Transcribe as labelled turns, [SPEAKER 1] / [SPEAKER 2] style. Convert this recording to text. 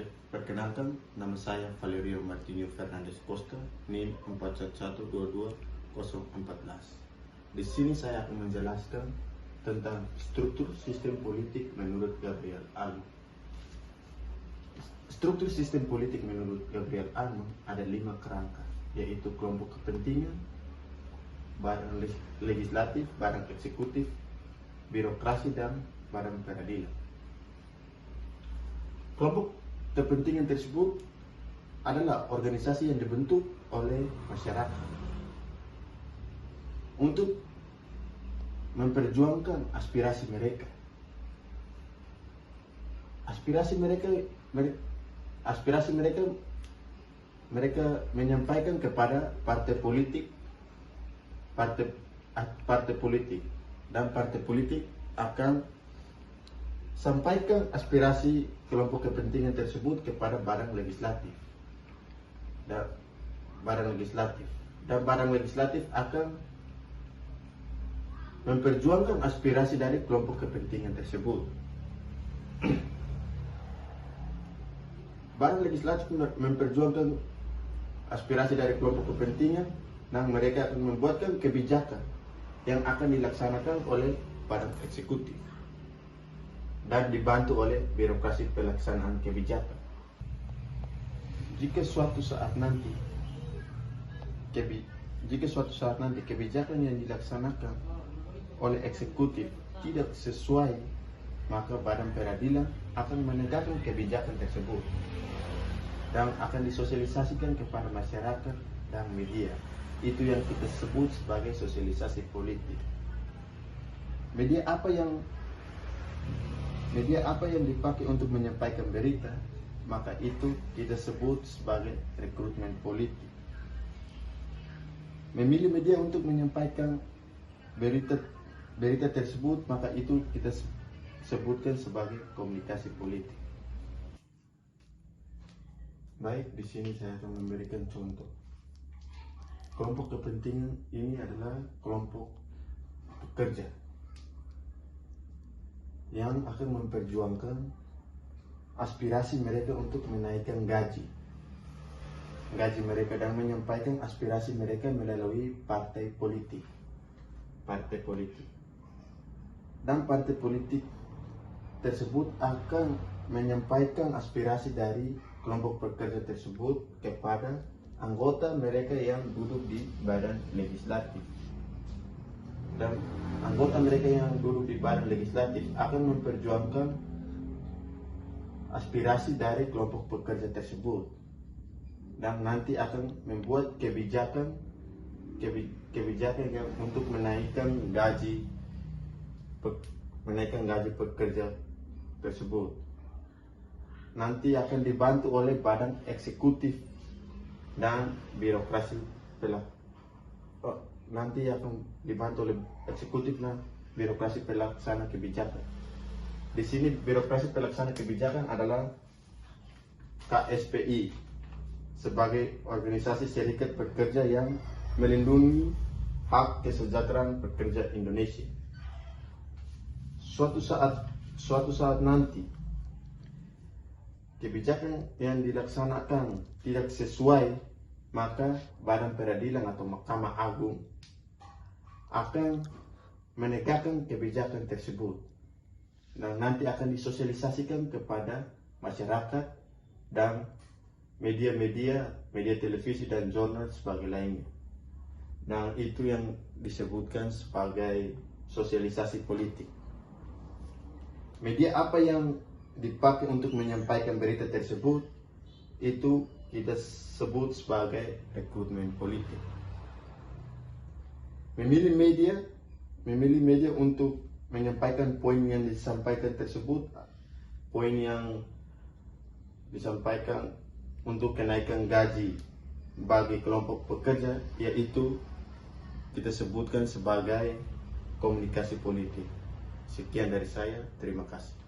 [SPEAKER 1] Baik, perkenalkan nama saya Valerio Martinho Fernandez Costa, NIM 41122014. Di sini saya akan menjelaskan tentang struktur sistem politik menurut Gabriel Allman. Struktur sistem politik menurut Gabriel Allman ada 5 kerangka, yaitu kelompok kepentingan, badan legislatif, badan eksekutif, birokrasi, dan badan peradilan. Kelompok kepentingan tersebut adalah organisasi yang dibentuk oleh masyarakat untuk memperjuangkan aspirasi mereka. Aspirasi mereka menyampaikan kepada partai politik, dan partai politik akan sampaikan aspirasi kelompok kepentingan tersebut kepada badan legislatif, dan badan legislatif akan memperjuangkan aspirasi dari kelompok kepentingan tersebut. Badan legislatif memperjuangkan aspirasi dari kelompok kepentingan, dan mereka akan membuatkan kebijakan yang akan dilaksanakan oleh badan eksekutif dan dibantu oleh birokrasi pelaksanaan kebijakan. Jika suatu saat nanti kebijakan yang dilaksanakan oleh eksekutif tidak sesuai, maka badan peradilan akan menegakkan kebijakan tersebut dan akan disosialisasikan kepada masyarakat dan media. Itu yang kita sebut sebagai sosialisasi politik. Media apa yang dipakai untuk menyampaikan berita, maka itu kita sebut sebagai rekrutmen politik. Memilih media untuk menyampaikan berita tersebut, maka itu kita sebutkan sebagai komunikasi politik. Baik, di sini saya akan memberikan contoh. Kelompok kepentingan ini adalah kelompok pekerja yang akan memperjuangkan aspirasi mereka untuk menaikkan gaji mereka dan menyampaikan aspirasi mereka melalui partai politik. Dan partai politik tersebut akan menyampaikan aspirasi dari kelompok pekerja tersebut kepada anggota mereka yang duduk di badan legislatif. Dan anggota mereka yang duduk di badan legislatif akan memperjuangkan aspirasi dari kelompok pekerja tersebut, dan nanti akan membuat kebijakan yang untuk menaikkan gaji pekerja tersebut. Nanti akan dibantu oleh badan eksekutif dan birokrasi pelaksana kebijakan. Di sini birokrasi pelaksana kebijakan adalah KSPI sebagai organisasi serikat pekerja yang melindungi hak kesejahteraan pekerja Indonesia. Suatu saat nanti kebijakan yang dilaksanakan tidak sesuai, maka badan peradilan atau Mahkamah Agung akan menegakkan kebijakan tersebut, dan nanti akan disosialisasikan kepada masyarakat dan media televisi dan jurnal sebagai lainnya. Dan itu yang disebutkan sebagai sosialisasi politik. Media apa yang dipakai untuk menyampaikan berita tersebut, itu kita sebut sebagai rekrutmen politik. Memilih media untuk menyampaikan poin yang disampaikan tersebut, poin yang disampaikan untuk kenaikan gaji bagi kelompok pekerja, yaitu kita sebutkan sebagai komunikasi politik. Sekian dari saya, terima kasih.